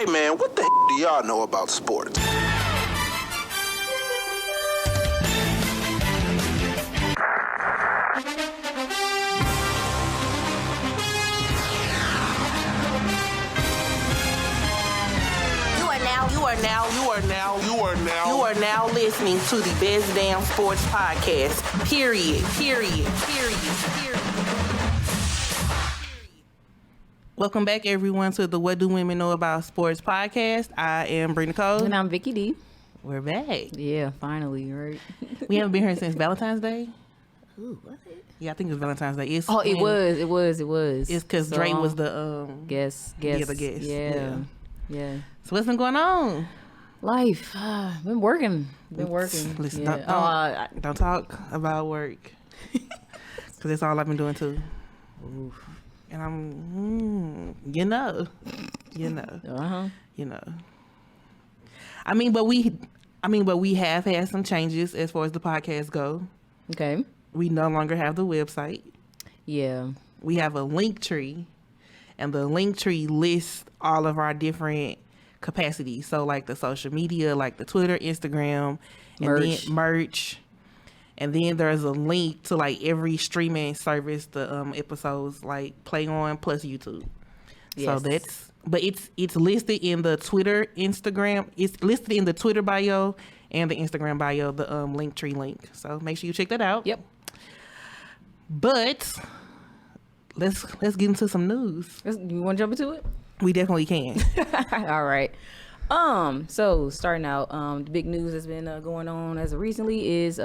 Hey man, what the do y'all know about sports? You are now listening to the Best Damn Sports Podcast. Period. Welcome back, everyone, to the What Do Women Know About Sports Podcast. I am Brittney Cole. And I'm Vicky D. We're back. Yeah, finally, right? We haven't been here since Valentine's Day. Ooh, was it? Yeah, I think it was Valentine's Day. It was. It's because so, Dre was the guest. Yeah, the guest. Yeah. So what's been going on? Life. Been working. Listen, yeah. don't talk about work. Because that's all I've been doing too. Oof. And I'm, you know. I mean, but we have had some changes as far as the podcast go. Okay. We no longer have the website. Yeah. We have a link tree, and the link tree lists all of our different capacities. So like the social media, like the Twitter, Instagram, and then merch. And then there's a link to like every streaming service the episodes like play on plus YouTube. Yes. So it's listed in the Twitter, Instagram. It's listed in the Twitter bio and the Instagram bio, the Linktree link. So make sure you check that out. Yep. But let's get into some news. You want to jump into it? We definitely can. All right. So starting out, the big news that's been going on as of recently is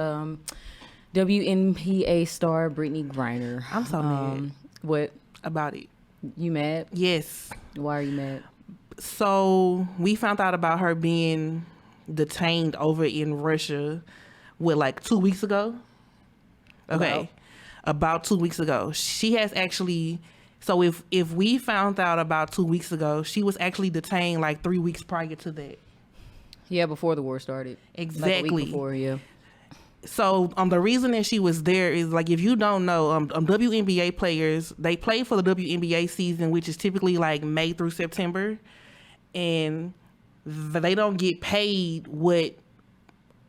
WNBA star Brittney Griner. I'm so mad. What about it? You mad? Yes. Why are you mad? So we found out about her being detained over in Russia, like 2 weeks ago? Okay. About 2 weeks ago. She has actually... So if we found out about 2 weeks ago, she was actually detained like 3 weeks prior to that. Yeah, before the war started. Exactly. Like a week before, yeah. So the reason that she was there is like, if you don't know, WNBA players, they play for the WNBA season, which is typically like May through September, and they don't get paid what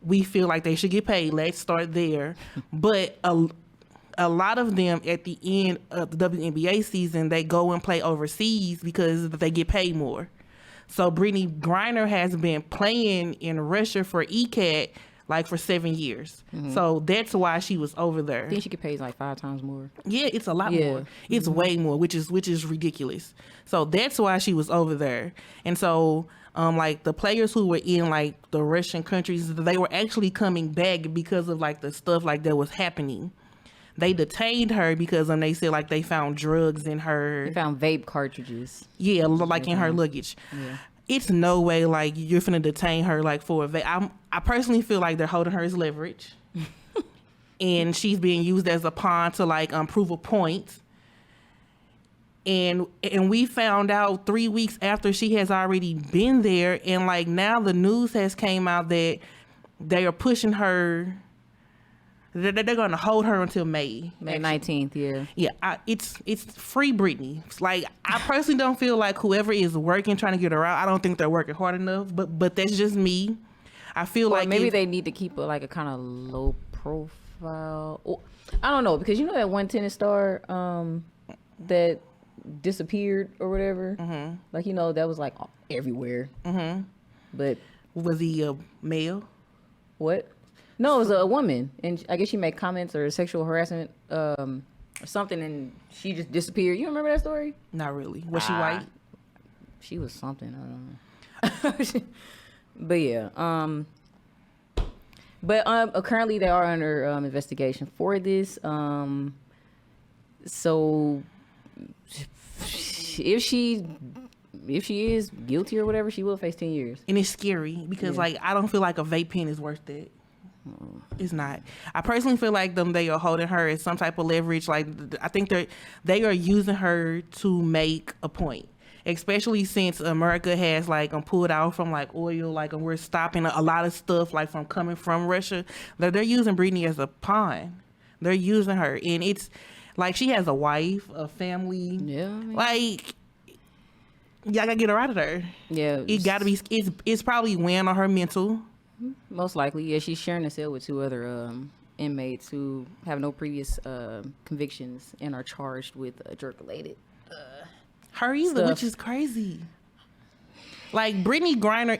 we feel like they should get paid. Let's start there. But a lot of them at the end of the WNBA season, they go and play overseas because they get paid more. So Brittney Griner has been playing in Russia for ECAT like for 7 years. Mm-hmm. So that's why she was over there. I think she get paid like 5 times more. Yeah, it's a lot more. It's way more, which is ridiculous. So that's why she was over there. And so like the players who were in like the Russian countries, they were actually coming back because of like the stuff like that was happening. They detained her because they said like they found drugs in her. They found vape cartridges. Yeah, like in her luggage. Yeah. It's no way like you're finna detain her like for a vape. I personally feel like they're holding her as leverage, and she's being used as a pawn to like prove a point. And we found out 3 weeks after she has already been there, and like now the news has came out that they are pushing her. They're going to hold her until May 19th. Yeah. It's free Brittney. Like, I personally don't feel like whoever is working trying to get her out, I don't think they're working hard enough. But that's just me. I feel like maybe they need to keep a kind of low profile. Or, I don't know, because you know that one tennis star that disappeared or whatever. Mm-hmm. Like, that was like everywhere. Mm-hmm. But was he a male? What? No, it was a woman, and I guess she made comments or sexual harassment or something, and she just disappeared. You remember that story? Not really. Was she white? She was something. I don't know. But yeah. But currently they are under investigation for this. So if she is guilty or whatever, she will face 10 years. And it's scary because like I don't feel like a vape pen is worth that. It's not. I personally feel like they are holding her as some type of leverage. Like I think they are using her to make a point, especially since America has like pulled out from like oil, like we're stopping a lot of stuff like from coming from Russia. They're using Brittney as a pawn. They're using her, and it's like she has a wife, a family. Yeah, like y'all gotta get her out of there. Yeah. It gotta be. It's probably weighing on her mental. Most likely, yeah. She's sharing a cell with 2 other inmates who have no previous convictions and are charged with drug-related. Her either, Stuff. which is crazy. Like Brittney Griner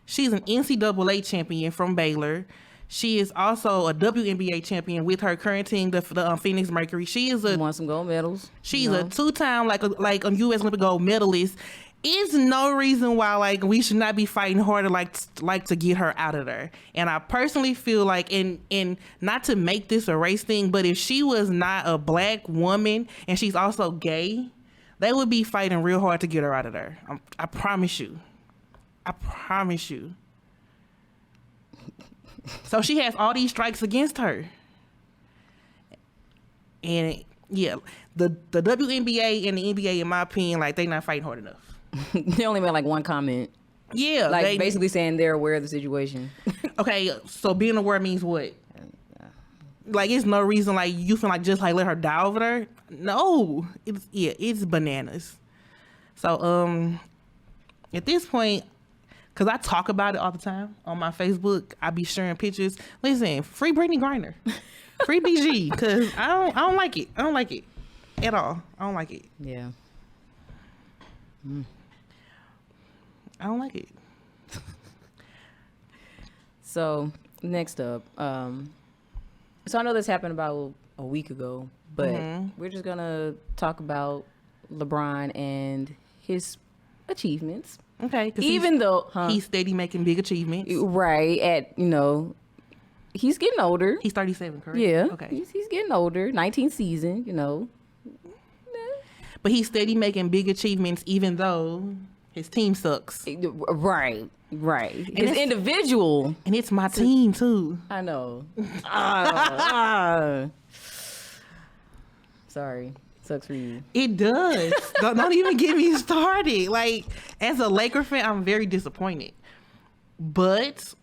she's an NCAA champion from Baylor. She is also a WNBA champion with her current team, the Phoenix Mercury. She is Won some gold medals. She's a 2-time like a U.S. Olympic gold medalist. Is no reason why like we should not be fighting harder like to get her out of there. And I personally feel like and not to make this a race thing, but if she was not a black woman and she's also gay, they would be fighting real hard to get her out of there. I promise you. I promise you. So she has all these strikes against her. And yeah, the WNBA and the NBA, in my opinion, like they not fighting hard enough. They only made like one comment. Yeah. Like basically saying they're aware of the situation. Okay, so being aware means what? Like it's no reason like you feel like just like let her die over there? No. It's bananas. So at this point, because I talk about it all the time on my Facebook, I be sharing pictures. Listen, free Brittney Griner. Free BG, because I don't like it. I don't like it at all. I don't like it. Yeah. I don't like it. So next up, so I know this happened about a week ago, but we're just gonna talk about LeBron and his achievements. Okay. Even though he's steady making big achievements. Right. He's getting older. He's 37, correct? Yeah. Okay. He's getting older. 19th season, But he's steady making big achievements even though his team sucks. Right. His it's- individual. And it's my team too. I know. Sorry. Sucks for you. It does. don't even get me started. Like, as a Laker fan, I'm very disappointed. But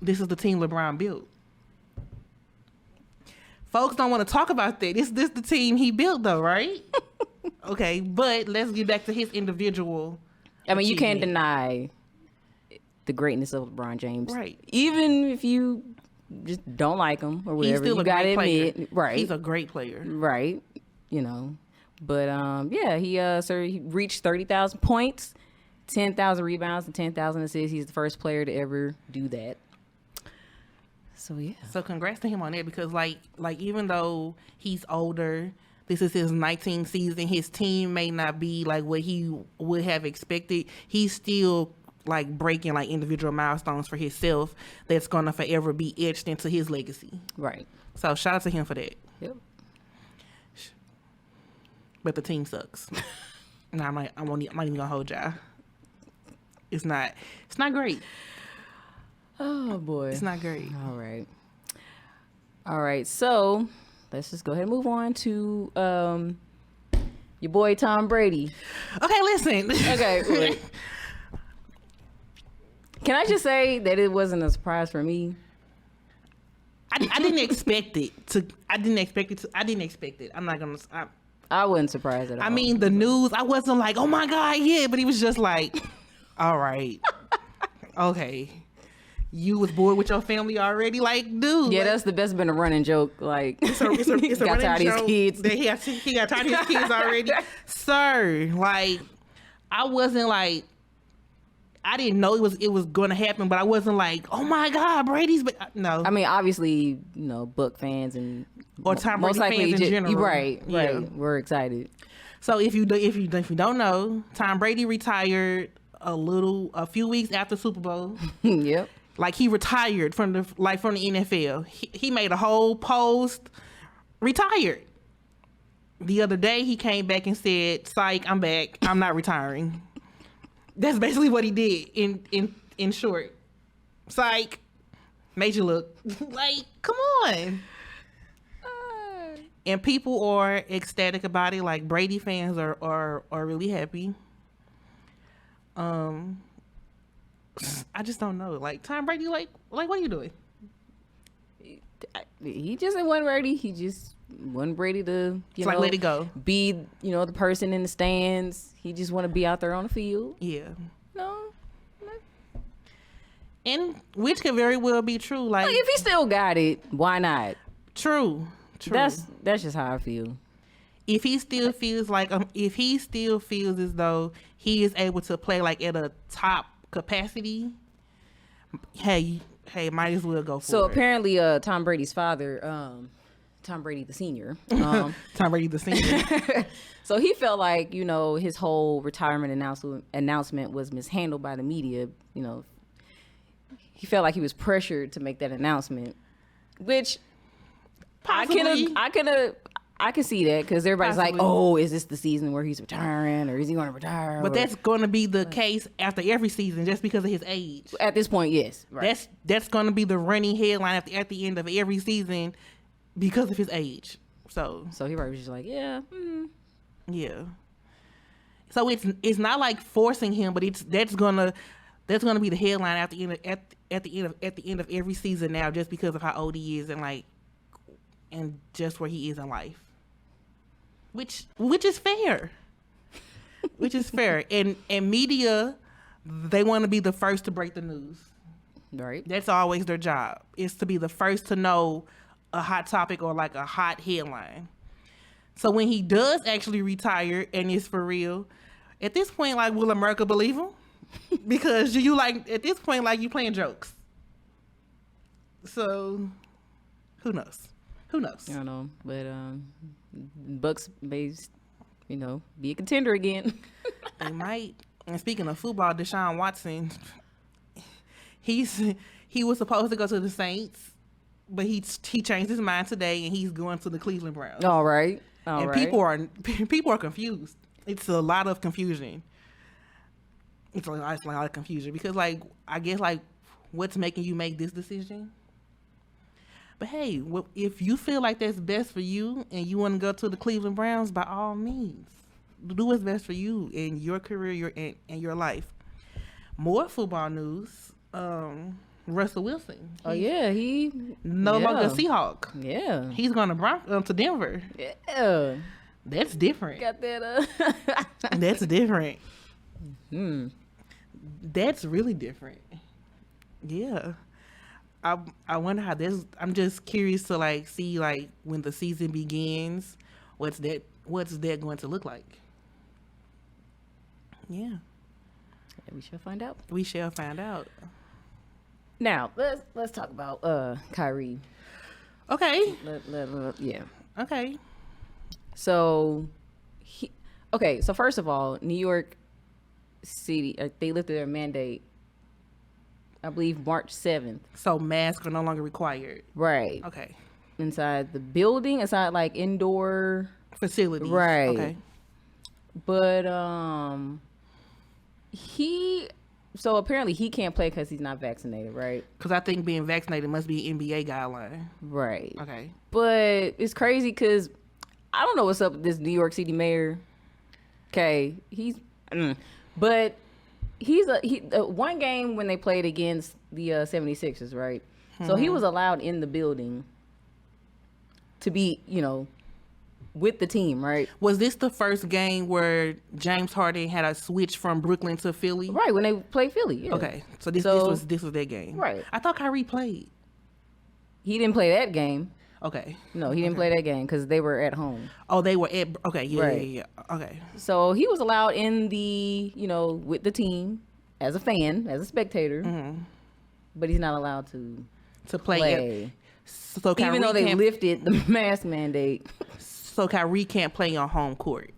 this is the team LeBron built. Folks don't want to talk about that. This the team he built, though, right? Okay, but let's get back to his individual. I mean, you can't achievement. deny the greatness of LeBron James. Right. Even if you just don't like him or whatever, He's still you a gotta great player. admit, right? He's a great player. Right. But yeah, he reached 30,000 points, 10,000 rebounds, and 10,000 assists. He's the first player to ever do that. So yeah. So congrats to him on that because like even though he's older, this is his 19th season. His team may not be like what he would have expected. He's still like breaking like individual milestones for himself that's gonna forever be etched into his legacy. Right. So shout out to him for that. Yep. But the team sucks. No, I'm not even gonna hold y'all. It's not great. Oh boy. It's not great. All right. So let's just go ahead and move on to your boy Tom Brady. Okay, listen. Okay. Look. Can I just say that it wasn't a surprise for me? I didn't expect it to. I didn't expect it. I'm not gonna. I wasn't surprised at all. I mean, the news. I wasn't like, oh my god, yeah. But he was just like, all right, okay. You was bored with your family already, like, dude. Yeah, like, that's the best been a running joke. Like, it's a got tired of his kids. That he got tired of his kids already, sir. Like, I wasn't like, I didn't know it was going to happen, but I wasn't like, oh my god, Brady's. But no, I mean, obviously, Buck fans and or Tom Brady fans in general, right? Yeah. We're excited. So if you don't know, Tom Brady retired a few weeks after Super Bowl. Yep. Like he retired from the NFL. He made a whole post, retired. The other day he came back and said, "Psych, I'm back. I'm not retiring." That's basically what he did in short. Psych, made you look like, come on. And people are ecstatic about it. Like Brady fans are really happy. I just don't know. Like Tom Brady, like what are you doing? He just wasn't ready. He just want Brady to, let it go. Be, the person in the stands. He just want to be out there on the field. Yeah. No. And which could very well be true. Like if he still got it, why not? True. That's just how I feel. If he still feels as though he is able to play like at a top capacity, hey, might as well go for it. So apparently, Tom Brady's father, Tom Brady the senior, Tom Brady the senior. So he felt like his whole retirement announcement was mishandled by the media. He felt like he was pressured to make that announcement, which Possibly. I can see that because everybody's Possibly. like, oh, is this the season where he's retiring or is he going to retire? But that's going to be the case after every season just because of his age. At this point, yes. Right. That's going to be the running headline at the end of every season because of his age. So he probably was just like, yeah. Yeah. So it's not like forcing him, but that's gonna be the headline at the end of every season now, just because of how old he is and just where he is in life. Which is fair. Which is fair. And media, they want to be the first to break the news. Right. That's always their job, is to be the first to know a hot topic or like a hot headline. So when he does actually retire and it's for real, at this point, like, will America believe him? Because at this point, like, you playing jokes. So who knows? I don't know, but Bucks may, be a contender again. They might. And speaking of football, Deshaun Watson, he was supposed to go to the Saints, but he changed his mind today and he's going to the Cleveland Browns. All right. People are confused. It's a lot of confusion. It's a lot of confusion because, like, I guess, like, what's making you make this decision? But hey, if you feel like that's best for you and you want to go to the Cleveland Browns, by all means, do what's best for you in your career and your life. More football news. Russell Wilson. He no longer Seahawk. Yeah, he's going to Denver. Yeah, that's different. Got that? That's different. That's really different. Yeah. I wonder how this. I'm just curious to like see like when the season begins, what's that going to look like? Yeah. We shall find out. We shall find out. Now let's talk about Kyrie. Okay. Yeah. Okay. So so first of all, New York City, they lifted their mandate, I believe, March 7th. So masks are no longer required. Right. Okay. Inside the building, inside like indoor facilities. Right. Okay. But so apparently he can't play because he's not vaccinated, right? Because I think being vaccinated must be an NBA guideline. Right. Okay. But it's crazy because I don't know what's up with this New York City mayor. Okay, but he's one game when they played against the 76ers, right? Mm-hmm. So he was allowed in the building to be, with the team, right? Was this the first game where James Harden had a switch from Brooklyn to Philly? Right, when they played Philly, yeah. Okay, so this was that game. Right. I thought Kyrie played. He didn't play that game. Okay. No, he didn't play that game because they were at home. Oh, they were at, okay, yeah, right. Yeah. Okay. So he was allowed in the, with the team as a fan, as a spectator, but he's not allowed to play. So Kyrie, even though they lifted the mask mandate. So Kyrie can't play on home court.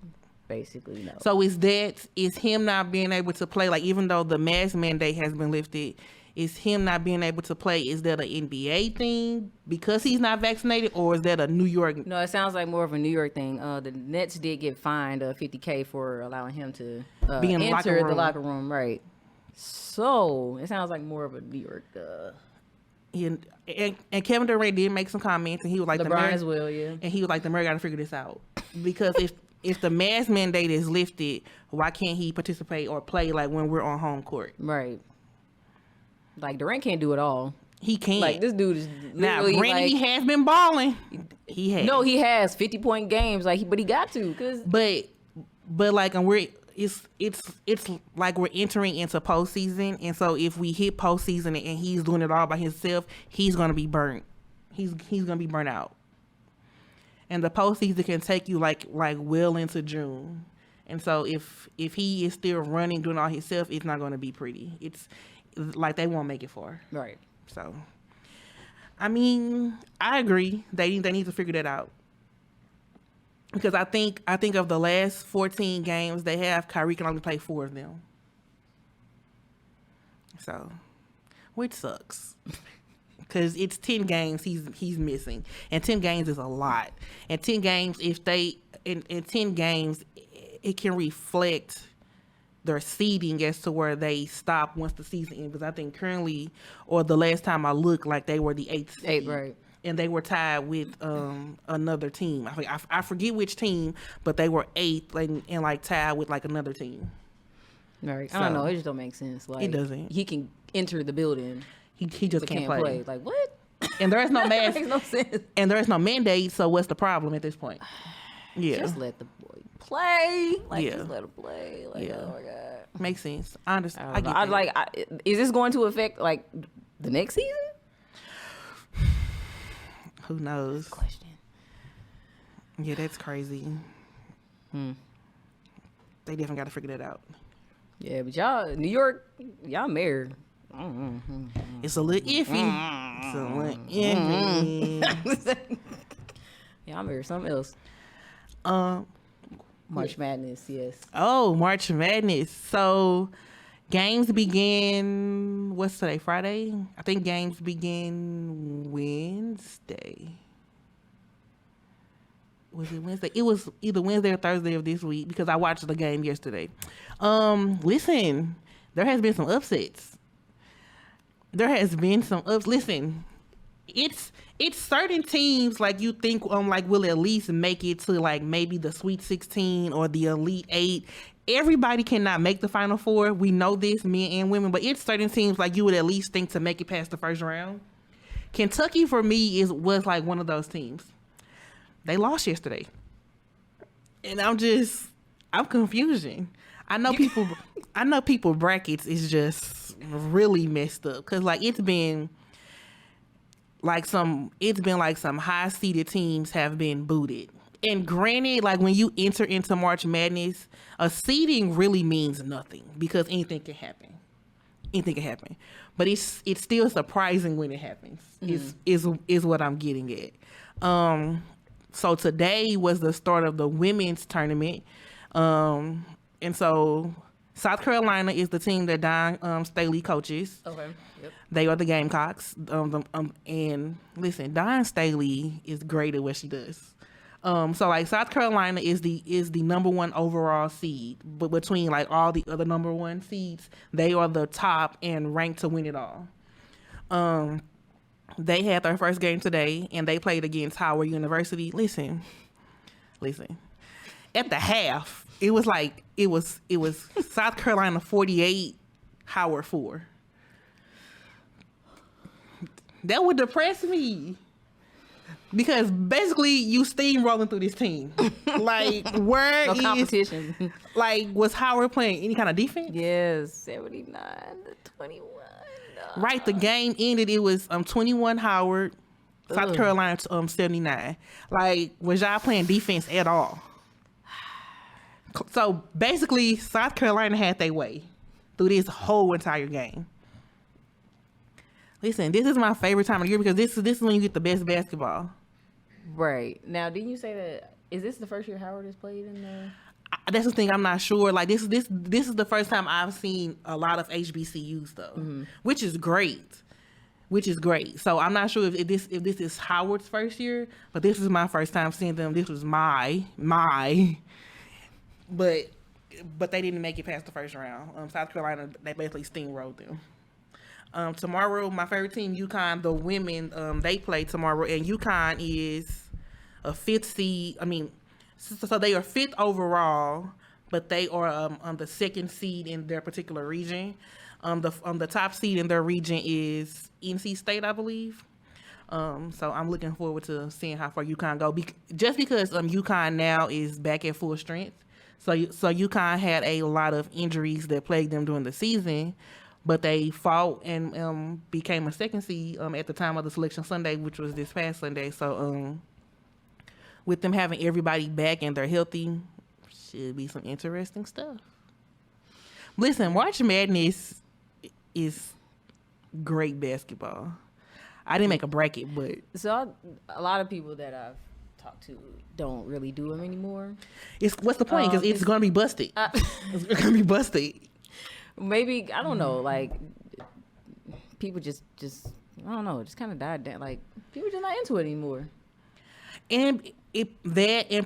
Basically, no. So is him not being able to play, like, even though the mask mandate has been lifted, is him not being able to play, is that an NBA thing because he's not vaccinated, or is that a New York? No, it sounds like more of a New York thing. The Nets did get fined $50,000 for allowing him to be in enter the locker room, right? So it sounds like more of a New York. And Kevin Durant did make some comments, and he was like, LeBron as well, yeah. And he was like, the mayor got to figure this out because if the mask mandate is lifted, why can't he participate or play like when we're on home court? Right. Like Durant can't do it all. He can't. Like, this dude is Now, literally granted, he like, has been balling. He has. no, he has 50-point games. Like, but he got to because But like, and it's like we're entering into postseason, and so if we hit postseason and he's doing it all by himself, he's gonna be burnt. He's gonna be burnt out. And the postseason can take you like well into June, and so if he is still running, doing all himself, it's not gonna be pretty. It's like they won't make it far. right. So, I mean, I agree. They need to figure that out. Because I think of the last 14 games they have, Kyrie can only play 4 of them. So, which sucks. Because it's 10 games he's missing. And 10 games is a lot. And 10 games, in 10 games, it can reflect their seeding as to where they stop once the season ends. Because I think currently, or the last time I looked, like they were the 8th seed. 8, right. And they were tied with another team. I forget which team, but they were 8th and like tied with like another team. Right. So, I don't know. It just don't make sense. Like, it doesn't. He can enter the building. He just but can't play. Like, what? And there is no That makes no sense. And there is no mandate. So what's the problem at this point? Yeah, Just let the boy play. Like, Yeah. just let him play. Like, Yeah. oh my god. makes sense. I understand. I I get don't know. that. Is this going to affect like the next season? Who knows? Question. Yeah, that's crazy. They definitely got to figure that out. Yeah, but y'all, New York, y'all married. It's a little iffy. It's a little iffy. Y'all married something else. March Madness, yes. Oh, March Madness. So games begin, what's today, Friday? I think games begin Wednesday. Was it Wednesday? It was either Wednesday or Thursday of this week because I watched the game yesterday. Listen, there has been some upsets. Listen, it's certain teams like you think like will at least make it to like maybe the Sweet 16 or the Elite 8. Everybody cannot make the Final Four. We know this, men and women, but it's certain teams like you would at least think to make it past the first round. Kentucky for me was like one of those teams. They lost yesterday. And I'm confusion. I know people brackets is just really messed up cuz like it's been like some high seeded teams have been booted. And granted, like when you enter into March Madness, a seeding really means nothing because anything can happen. Anything can happen. But it's still surprising when it happens. Is what I'm getting at. So today was the start of the women's tournament. And so South Carolina is the team that Dawn Staley coaches. Okay. Yep. They are the Gamecocks. And listen, Dawn Staley is great at what she does. So like South Carolina is the number 1 overall seed, but between like all the other number 1 seeds, they are the top and ranked to win it all. They had their first game today, and they played against Howard University. Listen. At the half, it was South Carolina 48, Howard 4. That would depress me. Because basically you steamrolling through this team. Like where No competition. Like was Howard playing any kind of defense? Yes, 79 to 21. No. Right, the game ended. It was 21 Howard, South Carolina 79. Like was y'all playing defense at all? So basically, South Carolina had their way through this whole entire game. Listen, this is my favorite time of the year because this is when you get the best basketball. Right. Now, didn't you say that? Is this the first year Howard has played in the? That's the thing. I'm not sure. Like this is the first time I've seen a lot of HBCUs though, which is great. So I'm not sure if this is Howard's first year, but this is my first time seeing them. This was my. But they didn't make it past the first round. South Carolina, they basically steamrolled them. Tomorrow, my favorite team, UConn, the women, they play tomorrow, and UConn is a 5th seed. I mean, so they are 5th overall, but they are on the second seed in their particular region. The top seed in their region is NC State, I believe. So I'm looking forward to seeing how far UConn go. Just because UConn now is back at full strength. So UConn had a lot of injuries that plagued them during the season, but they fought and became a second seed at the time of the Selection Sunday, which was this past Sunday. So with them having everybody back and they're healthy, should be some interesting stuff. Listen, March Madness is great basketball. I didn't make a bracket, but a lot of people that I've talked to don't really do them anymore. What's the point? Because it's gonna be busted. It's gonna be busted. Maybe I don't know. Like people just I don't know. Just kind of died down. Like people just not into it anymore. And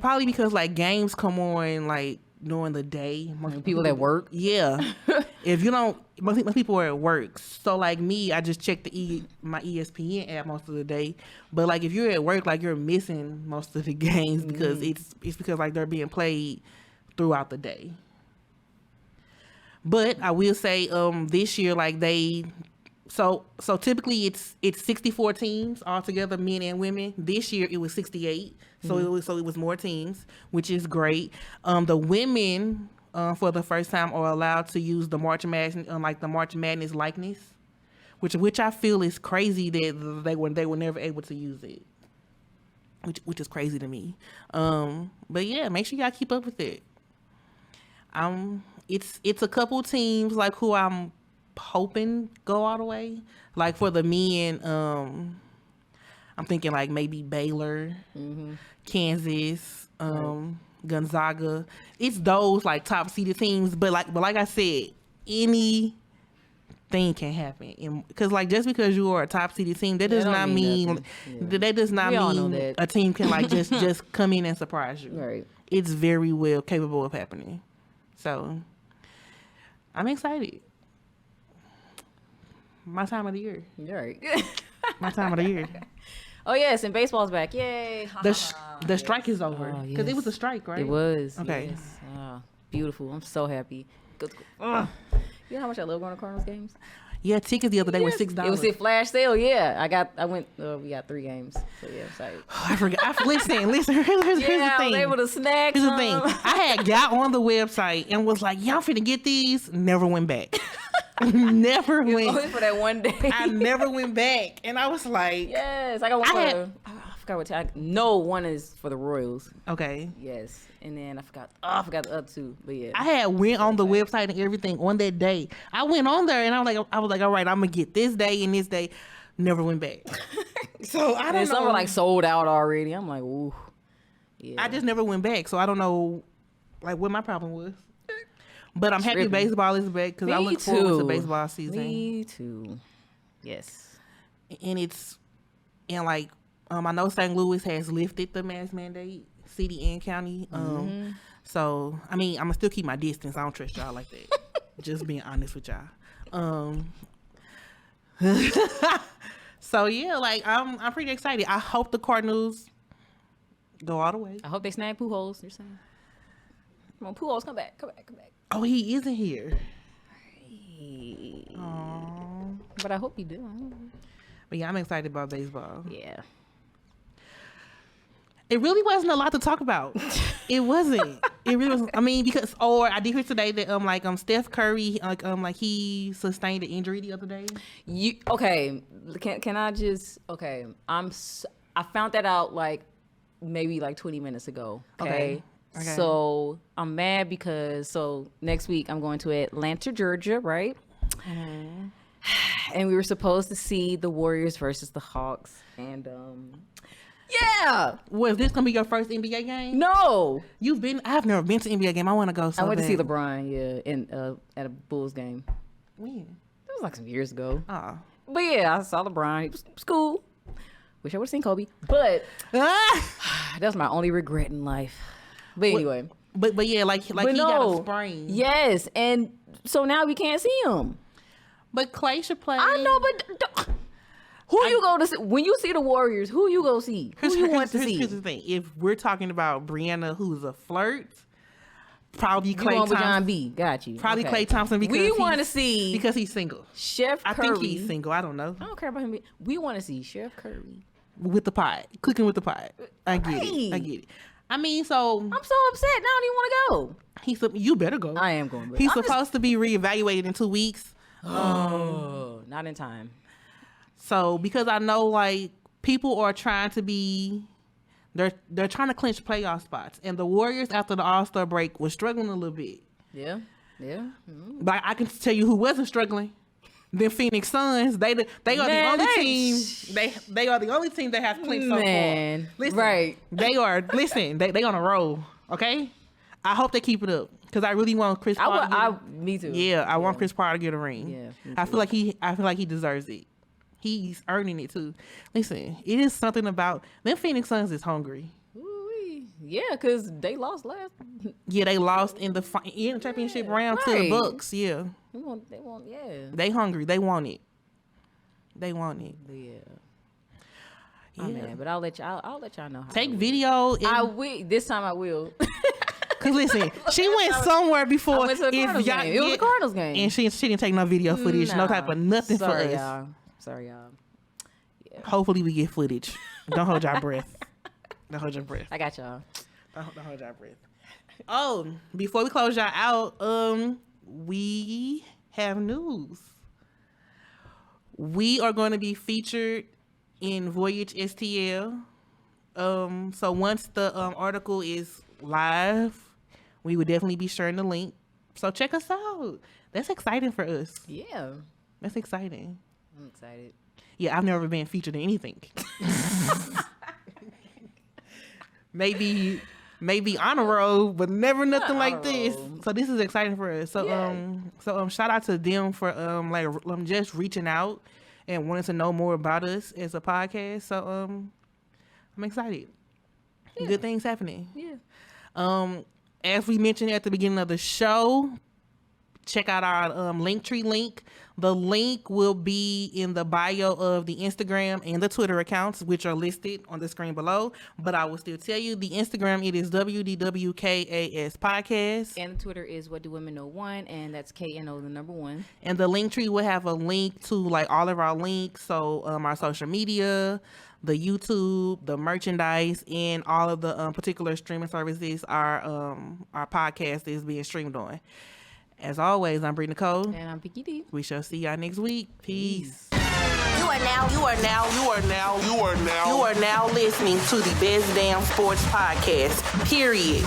probably because like games come on like during the day. Most people that work. Yeah. If you don't, most people are at work. So like me, I just check my ESPN app most of the day. But like if you're at work, like you're missing most of the games because it's because like they're being played throughout the day. But I will say this year like so typically it's 64 teams altogether, men and women. This year it was 68. So it was more teams, which is great. The women for the first time are allowed to use the March Madness likeness, which I feel is crazy that they were never able to use it, which is crazy to me. But yeah, make sure y'all keep up with it. It's a couple teams like who I'm hoping go all the way. Like for the men, I'm thinking like maybe Baylor, Kansas, Gonzaga. It's those like top seeded teams, but like I said, anything can happen. Because like just because you are a top seeded team, that does not mean a team can like just come in and surprise you. Right. It's very well capable of happening. So I'm excited. My time of the year. You're right. My time of the year. Oh yes, and baseball's back! Yay! The strike is over because it was a strike, right? It was. Okay. Yes. Oh, beautiful. I'm so happy. You know how much I love going to Cardinals games? Yeah, tickets the other day were $6. It was a flash sale. Yeah, I went. We got 3 games. So yeah, excited. I forgot. Listen. Here's the thing. I was able to snack. Here's the thing. I had got on the website and was like, "Y'all finna get these." Never went back. Never went. Only for that one day. I never went back, and I was like, "Yes, I got one for." I forgot what time. No, one is for the Royals. Okay. Yes, and then I forgot the other 2. But yeah, I had went on the website and everything on that day. I went on there and I was like, all right, I'm gonna get this day and this day. Never went back. So I don't know. Some were like sold out already. I'm like, ooh. Yeah. I just never went back, so I don't know, like what my problem was. But I'm happy baseball is back because I look forward to baseball season. Me too. Yes. And I know St. Louis has lifted the mask mandate, city and county. So I mean, I'm gonna still keep my distance. I don't trust y'all like that. Just being honest with y'all. So yeah, like I'm pretty excited. I hope the Cardinals go all the way. I hope they snag Pujols. You're saying? Come on, Pujols, come back. Oh, he isn't here. Aww. But I hope he do. But yeah, I'm excited about baseball. Yeah. It really wasn't a lot to talk about. It wasn't. It really was. I mean, because I did hear today that Steph Curry he sustained an injury the other day. Okay? Can I just I found that out like maybe like 20 minutes ago. Okay. So I'm mad because next week I'm going to Atlanta, Georgia, right? Mm-hmm. And we were supposed to see the Warriors versus the Hawks, and yeah. Was this gonna be your first NBA game? No, I've never been to an NBA game. I want to go. I went to see LeBron, at a Bulls game. When? It was like some years ago. Oh. But yeah, I saw LeBron. He was cool. Wish I would have seen Kobe, but that's my only regret in life. But anyway, but yeah, like he got a sprain. Yes, and so now we can't see him. But Clay should play. I know, but who you go to see when you see the Warriors? Who you go see? Who you want to see? Here's the thing: if we're talking about Brianna, who's a flirt, Probably You Klay going with Thompson. John B. Got you. Probably Okay. Klay Thompson because we want to see because he's single. Chef Curry. I think he's single. I don't know. I don't care about him. We want to see Chef Curry With the pot, cooking with the pot. I get it. I get it. I mean, so I'm so upset. Now I don't even want to go. you better go. I am going. But He's I'm supposed to be reevaluated in 2 weeks. Oh, not in time. So because I know like people are trying to be, they're trying to clinch playoff spots, and the Warriors after the All-Star break was struggling a little bit. Yeah. Mm-hmm. But I can tell you who wasn't struggling. The Phoenix Suns. They are the only team. They are the only team that has clinched so far. Listen, right? They are. Listen, they on a roll. Okay. I hope they keep it up because I really want Chris Paul. Me too. Yeah, I want Chris Paul to get a ring. Yeah, I feel like he deserves it. He's earning it too. Listen, it is something about them Phoenix Suns is hungry. Yeah, because they lost last. Yeah, they lost in the championship round to the Bucks. Yeah, they want. Yeah, they hungry. They want it. They want it. Yeah. Oh, man, but I'll let y'all know. How Take video. I will. This time I will. Cause listen, she went somewhere before. I went to the Cardinals game. It was a Cardinals game, and she didn't take no video footage, no type of nothing for us. Y'all. Sorry, y'all. Yeah. Hopefully we get footage. Don't hold your breath. Don't hold your breath. I got y'all. Don't hold your breath. Oh, before we close y'all out, we have news. We are going to be featured in Voyage STL. So once the article is live, we would definitely be sharing the link. So check us out. That's exciting for us. Yeah. That's exciting. I'm excited. Yeah, I've never been featured in anything. Maybe honor roll, but never nothing like this. So this is exciting for us. So shout out to them for just reaching out and wanting to know more about us as a podcast. So I'm excited. Yeah. Good things happening. Yeah. As we mentioned at the beginning of the show, check out our Linktree link. The link will be in the bio of the Instagram and the Twitter accounts, which are listed on the screen below. But I will still tell you, the Instagram, it is WDWKAS Podcast. And the Twitter is What Do Women Know 1, and that's KNO, the number 1. And the Linktree will have a link to like all of our links. So our social media, the YouTube, the merchandise, and all of the particular streaming services our podcast is being streamed on. As always, I'm Brittney Nicole. And I'm Vicky D. We shall see y'all next week. Peace. You are now listening to the Best Damn Sports Podcast. Period.